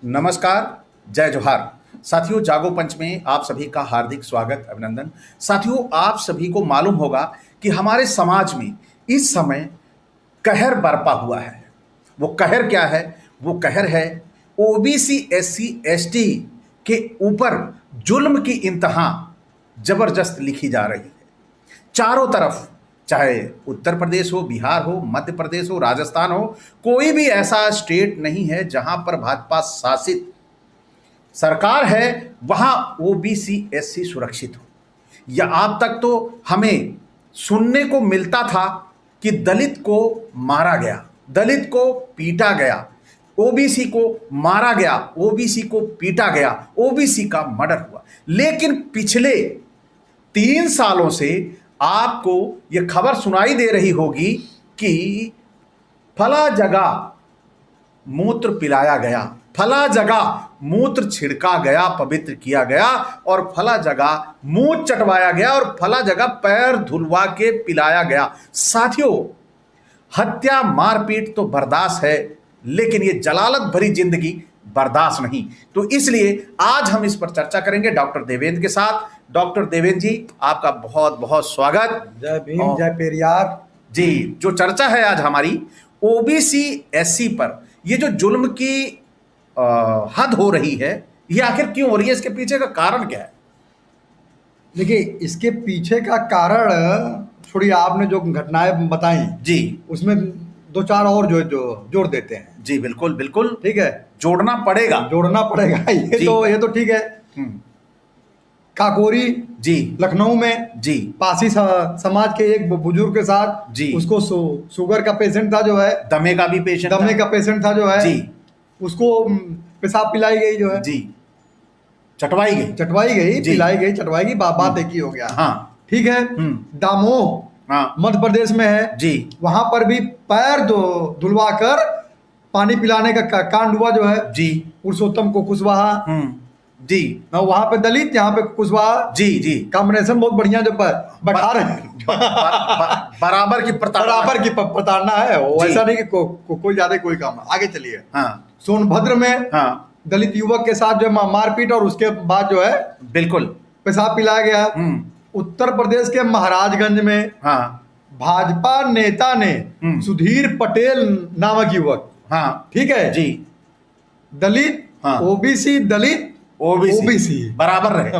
नमस्कार, जय जोहार। साथियों, जागो पंच में आप सभी का हार्दिक स्वागत, अभिनंदन। साथियों, आप सभी को मालूम होगा कि हमारे समाज में इस समय कहर बरपा हुआ है। वो कहर क्या है? वो कहर है ओबीसी एससी एसटी के ऊपर जुल्म की इंतहा जबरदस्त लिखी जा रही है। चारों तरफ, चाहे उत्तर प्रदेश हो, बिहार हो, मध्य प्रदेश हो, राजस्थान हो, कोई भी ऐसा स्टेट नहीं है जहां पर भाजपा शासित सरकार है वहां ओबीसी एससी सुरक्षित हो। या अब तक तो हमें सुनने को मिलता था कि दलित को मारा गया, दलित को पीटा गया, ओबीसी को मारा गया, ओबीसी को पीटा गया, ओबीसी का मर्डर हुआ। लेकिन पिछले 3 सालों से आपको यह खबर सुनाई दे रही होगी कि फला जगह मूत्र पिलाया गया, फला जगह मूत्र छिड़का गया, पवित्र किया गया, और फला जगह मुंह चटवाया गया, और फला जगह पैर धुलवा के पिलाया गया। साथियों, हत्या मारपीट तो बर्दाश्त है, लेकिन ये जलालत भरी जिंदगी बर्दाश्त नहीं। तो इसलिए आज हम इस पर चर्चा करेंगे डॉक्टर देवेंद्र के साथ। डॉक्टर देवेंद्र जी, आपका बहुत बहुत स्वागत। जय भीम, जय पेरियार जी। जो चर्चा है आज हमारी ओबीसी एससी पर, ये जो जुल्म की हद हो रही है, ये आखिर क्यों हो रही है? इसके पीछे का कारण क्या है? देखिए, इसके पीछे का कारण छोड़िए, आपने जो घटनाएं बताई जी, उसमें दो चार और जो जोड़ देते हैं। जी बिल्कुल बिल्कुल, ठीक है, जोड़ना पड़ेगा। ये तो ठीक है। काकोरी जी, लखनऊ में जी, पासी समाज के एक बुजुर्ग के साथ जी, उसको शुगर का पेशेंट था जो है, दमे का भी पेशेंट दमे का पेशेंट था जो है जी, उसको पेशाब पिलाई गई जो है, जी, चटवाई गई, पिलाई गई, चटवाई गई, बात एक ही हो गया। हाँ, ठीक है। दामोह हाँ, मध्य प्रदेश में है जी, वहां पर भी पैर धुलवा कर पानी पिलाने का कांड हुआ जो है जी, पुरुषोत्तम को कुशवाहा, जी, वहां पे दलित, यहाँ पे कुशवाहा, जी, जी, कॉम्बिनेशन बहुत बढ़िया जो बैठा रहे हैं। बराबर की प्रताड़ना है वो, ऐसा नहीं कि कोई ज्यादा कोई काम है। आगे चलिए। हाँ, सोनभद्र में हाँ, दलित युवक के साथ जो मारपीट और उसके बाद जो है बिल्कुल पेशाब पिलाया गया। उत्तर प्रदेश के महाराजगंज में हाँ, भाजपा नेता ने सुधीर पटेल नामक युवक, हाँ, ठीक है जी, दलित, हाँ, ओबीसी दलित ओबीसी बराबर रहे,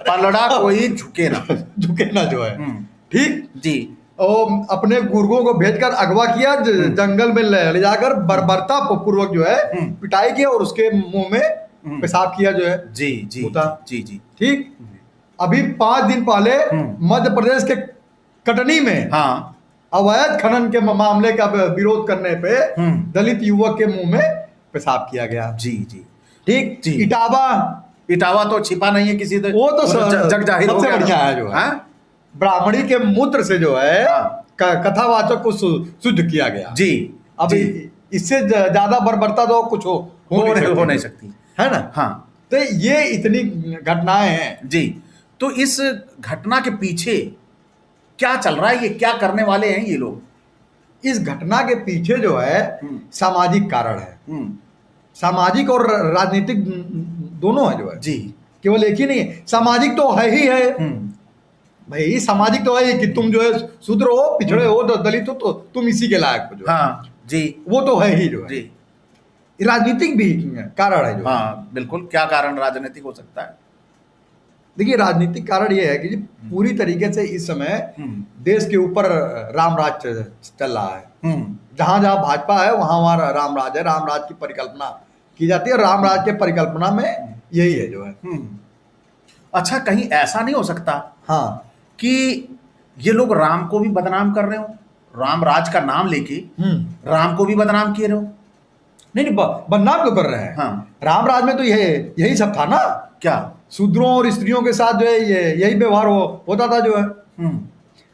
पलड़ा कोई झुके ना, झुके ना जो है। ठीक जी, और अपने गुर्गों को भेजकर अगवा किया, जंगल में ले जाकर बर्बरता पूर्वक जो है पिटाई किया और उसके मुंह में पेशाब किया जो है। जी, जी, जी, जी, ठीक। अभी 5 दिन पहले मध्य प्रदेश के कटनी में हाँ, अवैध खनन के मामले का विरोध करने पे दलित युवक के मुंह में पेशाब किया गया। जी, जी, ठीक। जी। इटावा तो छिपा नहीं है किसी से, वो तो जग जाहिर हो सबसे गया बढ़िया है जो है। ब्राह्मणी के मूत्र से जो है कथावाचक को शुद्ध किया गया। जी। अब इससे ज्यादा बर्बरता तो कुछ हो नहीं सकती, है ना। हाँ। तो ये इतनी घटनाएं हैं जी। तो इस घटना के पीछे क्या चल रहा है? ये क्या करने वाले हैं ये लोग? इस घटना के पीछे जो है सामाजिक कारण है। सामाजिक और राजनीतिक दोनों है जो है। जी। केवल एक ही नहीं है, सामाजिक तो है ही है भाई। सामाजिक तो है कि तुम जो है शूद्र हो, पिछड़े हो, दलित हो, तो तुम इसी के लायक हो जो। हाँ जी, वो तो है ही जो है। जी। राजनीतिक भी कारण है जो। हाँ बिल्कुल। क्या कारण राजनीतिक हो सकता है? देखिए, राजनीतिक कारण ये है कि पूरी तरीके से इस समय देश के ऊपर राम राज चल रहा है। जहां जहां भाजपा है वहां वहां राम राज है। राम राज की परिकल्पना की जाती है, राम राज के परिकल्पना में यही है जो है। अच्छा, कहीं ऐसा नहीं हो सकता हाँ कि ये लोग राम को भी बदनाम कर रहे हो? राम राज का नाम लेके राम को भी बदनाम किए रहे हो? नहीं, बदनाम क्यों कर रहे हैं? हाँ। राम राज में तो यही सब था ना। क्या? शूद्रों और स्त्रियों के साथ जो है यही व्यवहार होता था जो है।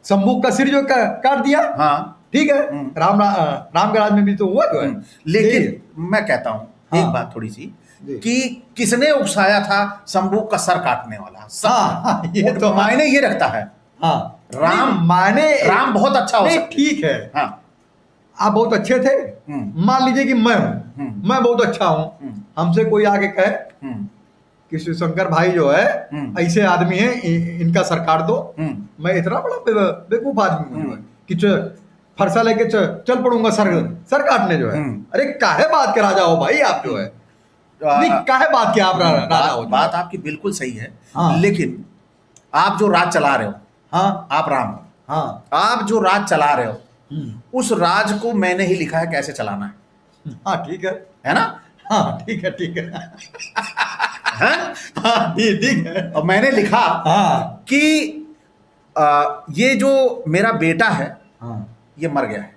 शंभू का सिर जो काट दिया। हाँ ठीक है। राम के राज में भी तो हुआ जो है। लेकिन मैं कहता हूं एक बात थोड़ी सी, कि किसने उकसाया था शंभू का सर काटने वाला? ये तो मायने ये रखता है। हाँ, राम बहुत अच्छा हो सकता है। ठीक है। हाँ, आप बहुत अच्छे थे, मान लीजिए कि मैं हूँ, मैं बहुत अच्छा हूँ, हमसे कोई आके कहे कि शिवशंकर भाई जो है ऐसे आदमी है, इनका सर काट दो, मैं इतना बड़ा बेवकूफ आदमी हूँ कि फरसा लेके चल पड़ूंगा सर काटने जो है। अरे काहे बात के राजा हो भाई आप जो है, नहीं काहे बात के आप राजा हो। बात आपकी बिल्कुल सही है। हाँ। लेकिन आप जो राज चला रहे हो, हाँ आप राम हो, हाँ आप जो राज चला रहे हो उस राज को मैंने ही लिखा है कैसे चलाना है। हाँ ठीक है ना? हाँ ठीक है हैं? हाँ ठीक है। और मैंने लिखा हाँ कि ये जो मेरा बेटा है हाँ ये मर गया है।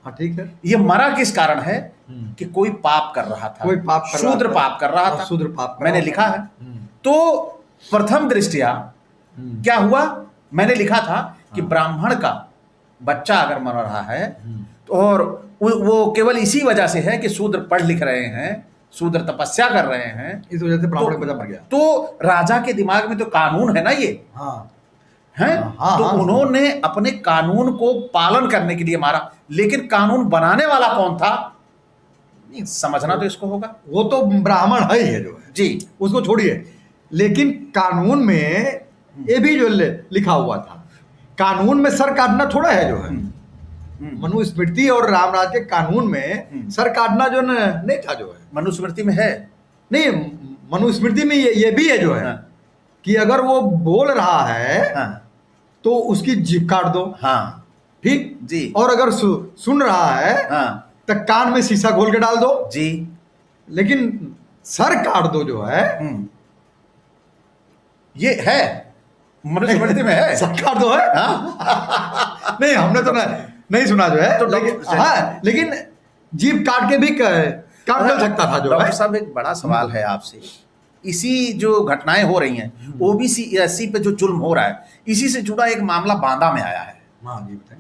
हाँ ठीक है। ये मरा किस कारण है कि कोई पाप कर रहा था, कोई पाप कर रहा शूद्र था। पाप कर रहा था, शूद्र पाप कर मैंने रहा लिखा था। है। तो प्रथम दृष्टिया क्या हुआ, मैंने लिखा था कि ब्राह्मण का बच्चा अगर मर रहा है तो और वो केवल इसी वजह से है कि शूद्र पढ़ लिख रहे हैं, शूद्र तपस्या कर रहे हैं, इस वजह से ब्राह्मण का बच्चा मर गया। तो राजा के दिमाग में तो कानून है ना ये, हाँ हैं? हाँ, तो हाँ, उन्होंने अपने कानून को पालन करने के लिए मारा। लेकिन कानून बनाने वाला कौन था, समझना तो इसको होगा। वो तो ब्राह्मण है ही है जो है जी, उसको छोड़िए, लेकिन कानून में ये भी जो लिखा हुआ था, कानून में सर काटना थोड़ा है जो है। मनुस्मृति और रामराज के कानून में सर काटना जो नहीं था जो है। मनुस्मृति में है, नहीं मनुस्मृति में ये भी है जो है कि अगर वो बोल रहा है तो उसकी जीभ काट दो। हाँ ठीक जी। और अगर सुन रहा है तो कान में शीशा खोल के डाल दो जी। लेकिन सर काट दो जो है ये है मनुस्मृति में है, सर काट दो है। नहीं हमने तो नहीं सुना जो है। तो लेकिन जीभ काट के भी काम चल सकता था जो डॉक्टर है। साहब एक बड़ा सवाल है आपसे, इसी जो घटनाएं हो रही हैं ओबीसी एससी पे जो जुल्म हो रहा है, इसी से जुड़ा एक मामला बांदा में आया है। हाँ जी बताएं।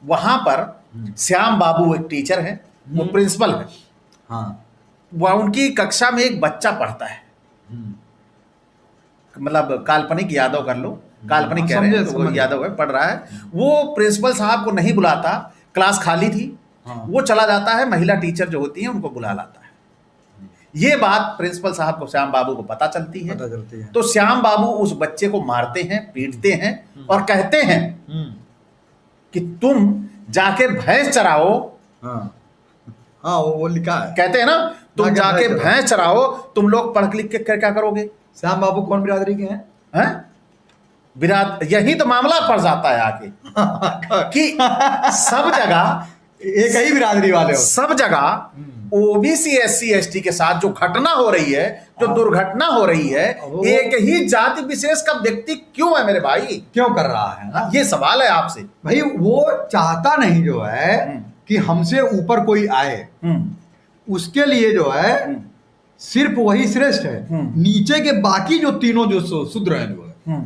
वहां पर श्याम बाबू एक टीचर है, वो प्रिंसिपल है। हाँ वह उनकी कक्षा में एक बच्चा पढ़ता है, मतलब काल्पनिक यादव कर लो, काल्पनिक कह रहे हैं तो वो यादव है, पढ़ रहा है। वो प्रिंसिपल साहब को नहीं बुलाता, क्लास खाली थी। वो चला जाता है, महिला टीचर जो होती हैं उनको बुला लाता है। ये बात प्रिंसिपल साहब को, श्याम बाबू को पता चलती है। तो श्याम बाबू उस बच्चे को मारते हैं, पीटते हैं और कहते हैं कि तुम जाके भैंस चराओ। हाँ वो लिखा है, कहते हैं ना, तुम जाके भैंस चराओ, तुम लोग पढ़ लिख के क्या करोगे। श्याम बाबू कौन बिरादरी के हैं? यही तो मामला पड़ जाता है आके कि सब जगह एक ही बिरादरी वाले हो। सब जगह ओबीसी एससी एसटी के साथ जो घटना हो रही है, जो दुर्घटना हो रही है, एक ही जाति विशेष का व्यक्ति क्यों है मेरे भाई, क्यों कर रहा है ना? ये सवाल है आपसे भाई। वो चाहता नहीं जो है कि हमसे ऊपर कोई आए, उसके लिए जो है सिर्फ वही श्रेष्ठ है, नीचे के बाकी जो तीनों जो शूद्र हैं जो है।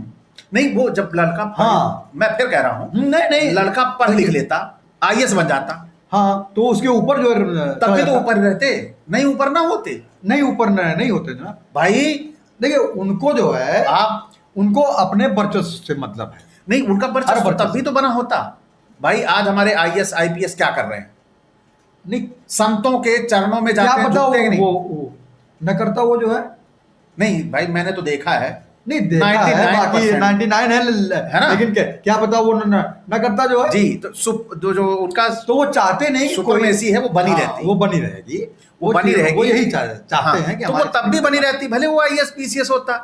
नहीं वो जब लड़का, हाँ मैं फिर कह रहा हूं, नहीं लड़का पढ़ लिख लेता, आईएएस बन जाता, हाँ तो उसके ऊपर जो तब भी तो ऊपर रहते, नहीं ऊपर ना होते, नहीं ऊपर नहीं होते ना भाई। देखिए उनको जो है, आप उनको अपने वर्चस्व से मतलब है। नहीं उनका वर्चस्व तब भी तो बना होता भाई। आज हमारे आईएएस आईपीएस क्या कर रहे हैं, नहीं संतों के चरणों में जाते हैं, बताओ नहीं वो न करता वो जो है। नहीं भाई मैंने तो देखा है, नहीं देखा है, बाकी 99 है ना, लेकिन क्या पता वो न करता जो है। जी तो जो उनका, तो वो चाहते नहीं कि कोई ऐसी है वो बनी रहती, वो बनी रहेगी, वो बनी रहेगी, वो यही चाहते हैं कि तो वो तब भी बनी रहती, भले वो आईएएस पीसीएस होता।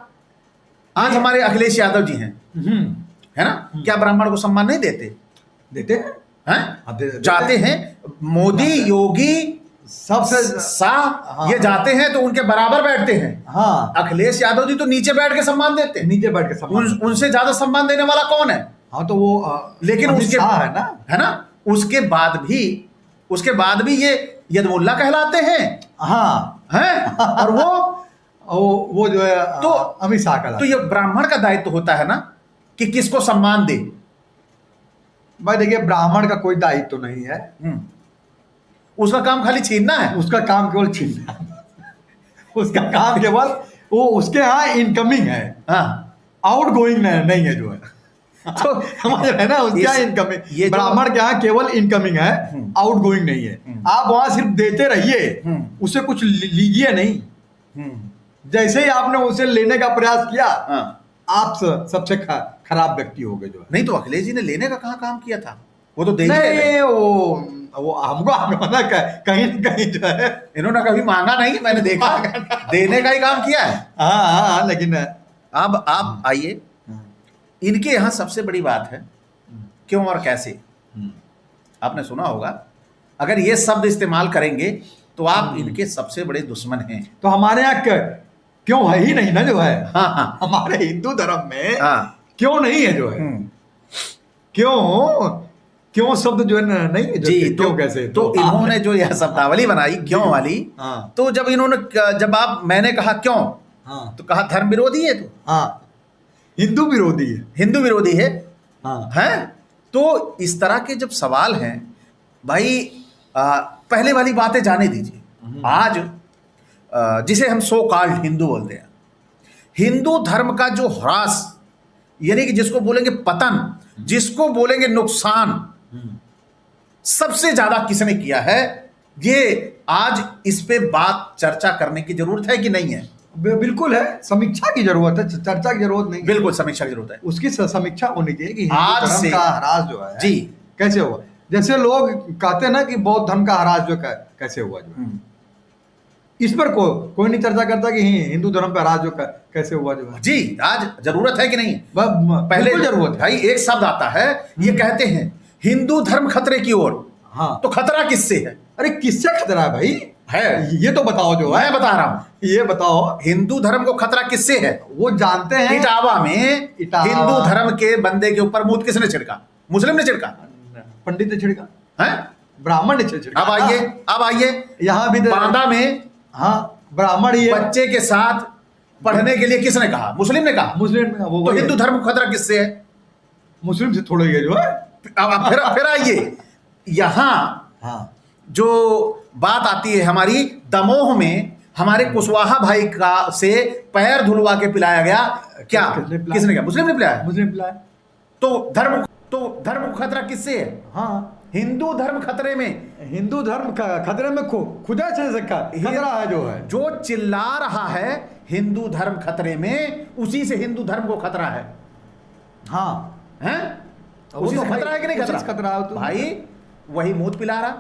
आज हमारे अखिलेश यादव जी हैं, है ना, क्या ब्राह्मण को सम्मान नहीं देते? देते हैं, जाते हैं। मोदी योगी सबसे शाह ये जाते हैं तो उनके बराबर बैठते हैं। हाँ अखिलेश यादव जी तो नीचे बैठ के सम्मान देते हैं, नीचे बैठ के सम्मान। उनसे ज्यादा सम्मान देने वाला कौन है? हाँ तो वो लेकिन उसके है ना उसके बाद भी ये यदमुल्ला कहलाते हैं। हाँ हैं और वो जो है तो अमित शाह का। तो ये ब्राह्मण का दायित्व होता है ना कि किसको सम्मान दे। भाई देखिए ब्राह्मण का कोई दायित्व तो नहीं है, उसका काम खाली छीनना है, उसका काम केवल छीनना है। उसका काम केवल वो उसके यहाँ इनकमिंग है, हाँ आउट गोइंग नहीं है जो है। तो समझ रहे हैं ना, उसके यहाँ ये इनकमिंग, जो- ब्राह्मण के यहाँ केवल इनकमिंग है, आउट गोइंग नहीं है। आप वहां सिर्फ देते रहिए, उसे कुछ लीजिए नहीं। जैसे ही आपने उसे लेने का प्रयास किया, हाँ। आप सबसे खराब व्यक्ति हो गए जो है। नहीं तो अखिलेश जी ने लेने का कहाँ काम किया था, वो तो दे ही रहे थे। नहीं, वो हमको आगमना कहीं न कहीं जो है। इन्होंने कभी मांगा नहीं, मैंने देखा देने का ही काम किया है। हाँ, लेकिन अब आप आइए, इनके यहाँ सबसे बड़ी बात है क्यों और कैसे। आपने सुना होगा, अगर ये शब्द इस्तेमाल करेंगे तो आप इनके सबसे बड़े दुश्मन हैं। तो हमारे यहाँ क्यों है ही नहीं ना जो है। हाँ हाँ हमारे हिंदू धर्म में हाँ। क्यों नहीं है जो है। क्यों शब्द जो है नहीं है जो जी, क्यों कैसे। तो इन्होंने जो यह शब्दावली बनाई क्यों वाली, हाँ। तो जब मैंने कहा क्यों, हाँ तो कहा धर्म विरोधी है, तो हाँ, हिंदू विरोधी है। हिंदू विरोधी है। हाँ हैं? तो इस तरह के जब सवाल हैं भाई, पहले वाली बातें जाने दीजिए। आज जिसे हम सो कॉल्ड हिंदू बोलते हैं, हिंदू धर्म का जो ह्रास, यानी कि जिसको बोलेंगे पतन, जिसको बोलेंगे नुकसान, सबसे ज्यादा किसने किया है, ये आज इस पे बात चर्चा करने की जरूरत है कि नहीं है? बिल्कुल है, समीक्षा की जरूरत है, चर्चा की जरूरत नहीं। बिल्कुल समीक्षा की जरूरत है। उसकी समीक्षा होनी चाहिए कि हिंदू आज धर्म से का ह्रास जो है जी कैसे हुआ। जैसे लोग कहते हैं ना कि बौद्ध धर्म का ह्रास जो कैसे हुआ जो है। इस पर कोई नहीं चर्चा करता कि हिंदू धर्म का ह्रास जो कैसे हुआ जो है। जी, आज जरूरत है कि नहीं? पहले जरूरत है भाई, एक शब्द आता है, ये कहते हैं हिंदू धर्म खतरे की ओर। हाँ, तो खतरा किससे है? अरे किससे खतरा है भाई, है ये तो बताओ जो है। मैं बता रहा हूं, ये बताओ हिंदू धर्म को खतरा किससे है। वो जानते हैं। इटावा में हिंदू धर्म के बंदे के ऊपर मूत किसने छिड़का? मुस्लिम ने छिड़का, पंडित ने छिड़का, है? ब्राह्मण ने छिड़का। अब आइए यहाँ भी बांदा में, हाँ, ब्राह्मण ही है। बच्चे के साथ पढ़ने के लिए किसने कहा? मुस्लिम ने कहा। मुस्लिम ने, वो तो हिंदू धर्म को खतरा किससे है? मुस्लिम से थोड़ा ही है जो है। अब फिर आइए यहाँ, हाँ, जो बात आती है हमारी दमोह में, हमारे कुशवाहा भाई का से पैर धुलवा के पिलाया गया। क्या किसने किया? मुस्लिम ने पिलाया। मुस्लिम पिलाया। तो धर्म को खतरा किससे है? हाँ, हिंदू धर्म खतरे में। हिंदू धर्म खतरे में खुदा से खतरा है जो है। जो चिल्ला रहा है हिंदू धर्म खतरे में, उसी से हिंदू धर्म को खतरा है। हाँ, हैं? उसी से खतरा है कि नहीं खतरा? खतरा है तो भाई, वही मूत पिला रहा,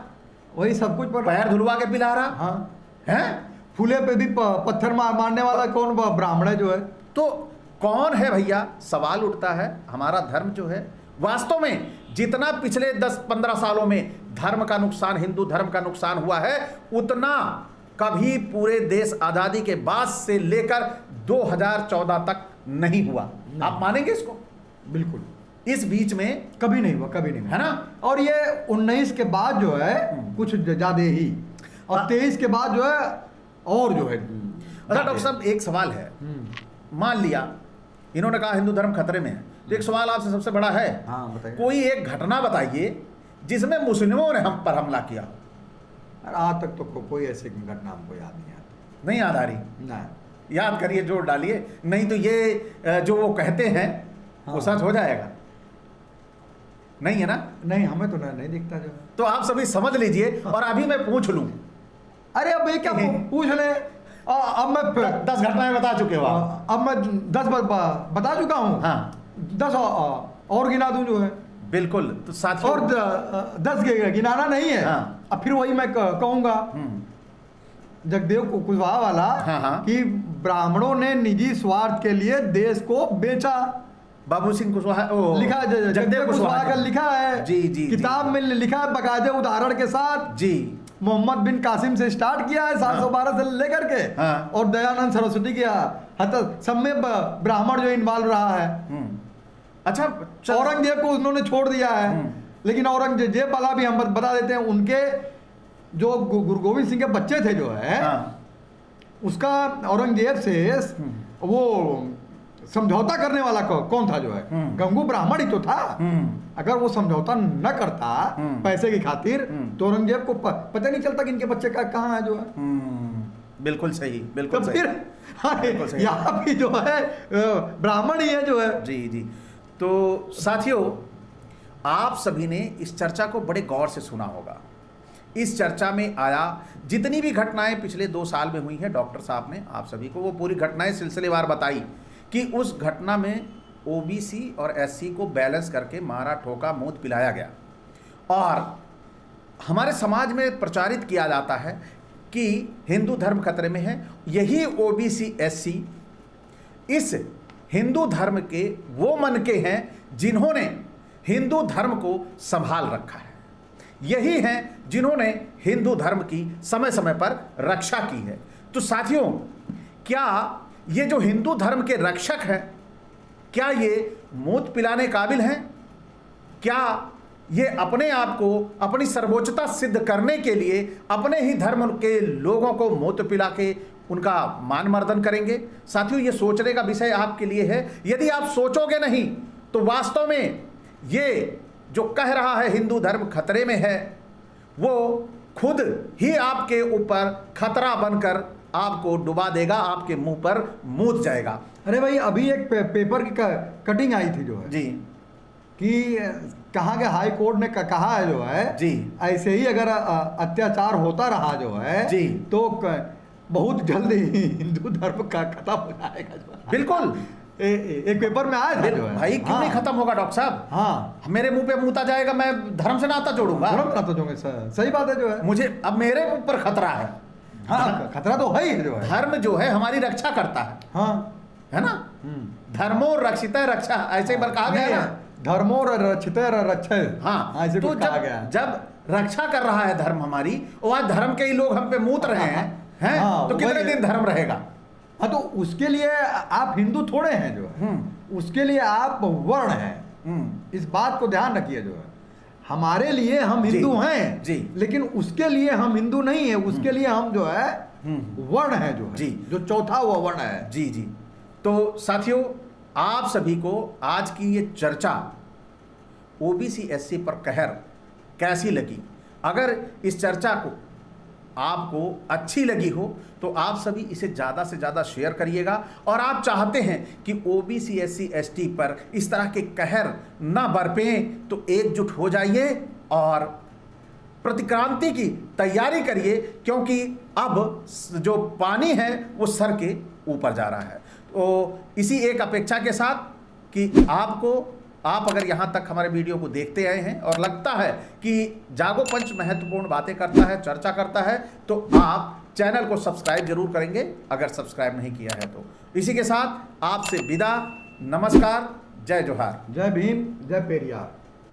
वही सब कुछ पर पैर धुलवा के पिला रहा। हाँ, हैं? फूले पे भी पत्थर मारने वाला कौन? ब्राह्मण है जो है। तो कौन है भैया? सवाल उठता है, हमारा धर्म जो है, वास्तव में जितना पिछले 10-15 सालों में धर्म का नुकसान, हिंदू धर्म का नुकसान हुआ है, उतना कभी पूरे देश आजादी के बाद से लेकर 2014 तक नहीं हुआ। आप मानेंगे इसको? बिल्कुल, इस बीच में कभी नहीं हुआ, कभी नहीं हुआ। है ना? और ये 19 के बाद जो है कुछ ज्यादा ही, और 23 के बाद जो है और जो है। अच्छा डॉक्टर साहब, एक सवाल है। मान लिया इन्होंने कहा हिंदू धर्म खतरे में है, तो एक सवाल आपसे सबसे बड़ा है। हाँ, बताइए। कोई एक घटना बताइए जिसमें मुस्लिमों ने हम पर हमला किया। आज तक तो कोई ऐसी घटना हमको याद नहीं आती। नहीं याद आ रही? ना, याद करिए, जोर डालिए, नहीं तो ये जो वो कहते हैं वो सच हो जाएगा। नहीं है ना? नहीं, हमें तो नहीं दिखता जो। तो आप सभी समझ लीजिए, और अभी मैं पूछ लूं। अरे अब ये क्या पूछ ले। अब मैं 10 घटनाएं बता चुके हो आप। अब मैं 10 बता चुका हूँ। हाँ, 10 और गिना दूं जो है। बिल्कुल। तो साथियों, और 10 गिनाना नहीं है। हाँ। अब फिर वही मैं कहूंगा, जगदेव कुशवाहा वाला, हाँ, हाँ। कि ब्राह्मणों ने निजी स्वार्थ के लिए देश को बेचा। बाबू सिंह कुशवाहा, लिखा है, जगदेव कुशवाहा का लिखा है। जी जी, किताब में लिखा है बकायदे उदाहरण के साथ। जी। मोहम्मद बिन कासिम से स्टार्ट किया है 712 से लेकर के, हाँ। और दयानंद सरस्वती के सब में ब्राह्मण जो इन्वॉल्व रहा है। अच्छा, औरंगजेब को उन्होंने छोड़ दिया है, लेकिन औरंगजेब वाला भी हम बता देते हैं। उनके जो गुरु गोविंद सिंह के बच्चे थे जो है, हाँ। उसका औरंगजेब से वो समझौता करने वाला कौन था जो है? गंगू ब्राह्मण ही तो था। अगर वो समझौता न करता पैसे की खातिर, तो औरंगजेब को पता नहीं चलता कि इनके बच्चे का कहाँ है जो है। बिल्कुल सही, बिल्कुल तो सही। फिर यहाँ भी जो है ब्राह्मण ही है जो है। जी जी। तो साथियों, आप सभी ने इस चर्चा को बड़े गौर से सुना होगा। इस चर्चा में आया जितनी भी घटनाएं पिछले 2 साल में हुई हैं, डॉक्टर साहब ने आप सभी को वो पूरी घटनाएं सिलसिलेवार बताई कि उस घटना में ओबीसी और एससी को बैलेंस करके मारा, ठोका, मूत पिलाया गया। और हमारे समाज में प्रचारित किया जाता है कि हिंदू धर्म खतरे में है। यही ओबीसी एससी इस हिंदू धर्म के वो मन के हैं जिन्होंने हिंदू धर्म को संभाल रखा है। यही हैं जिन्होंने हिंदू धर्म की समय समय पर रक्षा की है। तो साथियों, क्या ये जो हिंदू धर्म के रक्षक हैं, क्या ये मूत पिलाने काबिल हैं? क्या ये अपने आप को अपनी सर्वोच्चता सिद्ध करने के लिए अपने ही धर्म के लोगों को मूत पिला के उनका मान मर्दन करेंगे? साथियों, ये सोचने का विषय आपके लिए है। यदि आप सोचोगे नहीं तो वास्तव में ये जो कह रहा है हिंदू धर्म खतरे में है, वो खुद ही आपके ऊपर खतरा बनकर आपको डुबा देगा, आपके मुंह पर मूत जाएगा। अरे भाई, अभी एक पेपर की कटिंग आई थी जो है जी, कि कहाँ के हाई कोर्ट ने कहा है जो है जी, ऐसे ही अगर अत्याचार होता रहा जो है जी, तो बहुत जल्दी हिंदू धर्म का खत्म हो जाएगा जो है। बिल्कुल एक पेपर में आया था जो है। भाई, क्यों नहीं खत्म होगा डॉक्टर साहब? हाँ, मेरे मुंह पे मूता जाएगा, मैं धर्म से नाता जोड़ूंगा? धर्म नाता जोड़ूंगा, सही बात है जो है। मुझे अब मेरे ऊपर खतरा है। हाँ, खतरा तो है ही जो है। धर्म जो है हमारी रक्षा करता है। हाँ, है ना? धर्मो रक्षित रक्षा, ऐसे बार कहा गया है। धर्मो रक्षित रक्षा। हाँ, ऐसे तो कहा गया। जब रक्षा कर रहा है धर्म हमारी, और आज धर्म के ही लोग हम पे मूत रहे हैं, हैं? हाँ, तो कितने दिन धर्म रहेगा? हाँ, तो उसके लिए आप हिंदू थोड़े हैं जो है, उसके लिए आप वर्ण हैं। इस बात को ध्यान रखिए जो है। हमारे लिए हम हिंदू हैं जी, लेकिन उसके लिए हम हिंदू नहीं है, उसके लिए हम जो है वर्ण है जो है जी, जो चौथा हुआ वर्ण है। जी जी। तो साथियों, आप सभी को आज की ये चर्चा ओबीसी एससी पर कहर कैसी लगी? अगर इस चर्चा को आपको अच्छी लगी हो तो आप सभी इसे ज़्यादा से ज़्यादा शेयर करिएगा। और आप चाहते हैं कि ओबीसी एससी एसटी पर इस तरह के कहर ना बरपें तो एकजुट हो जाइए और प्रतिक्रांति की तैयारी करिए, क्योंकि अब जो पानी है वो सर के ऊपर जा रहा है। तो इसी एक अपेक्षा के साथ कि आप अगर यहाँ तक हमारे वीडियो को देखते आए हैं और लगता है कि जागो पंच महत्वपूर्ण बातें करता है, चर्चा करता है, तो आप चैनल को सब्सक्राइब जरूर करेंगे अगर सब्सक्राइब नहीं किया है तो। इसी के साथ आपसे विदा, नमस्कार, जय जोहार। जय भीम, जय पेरियार।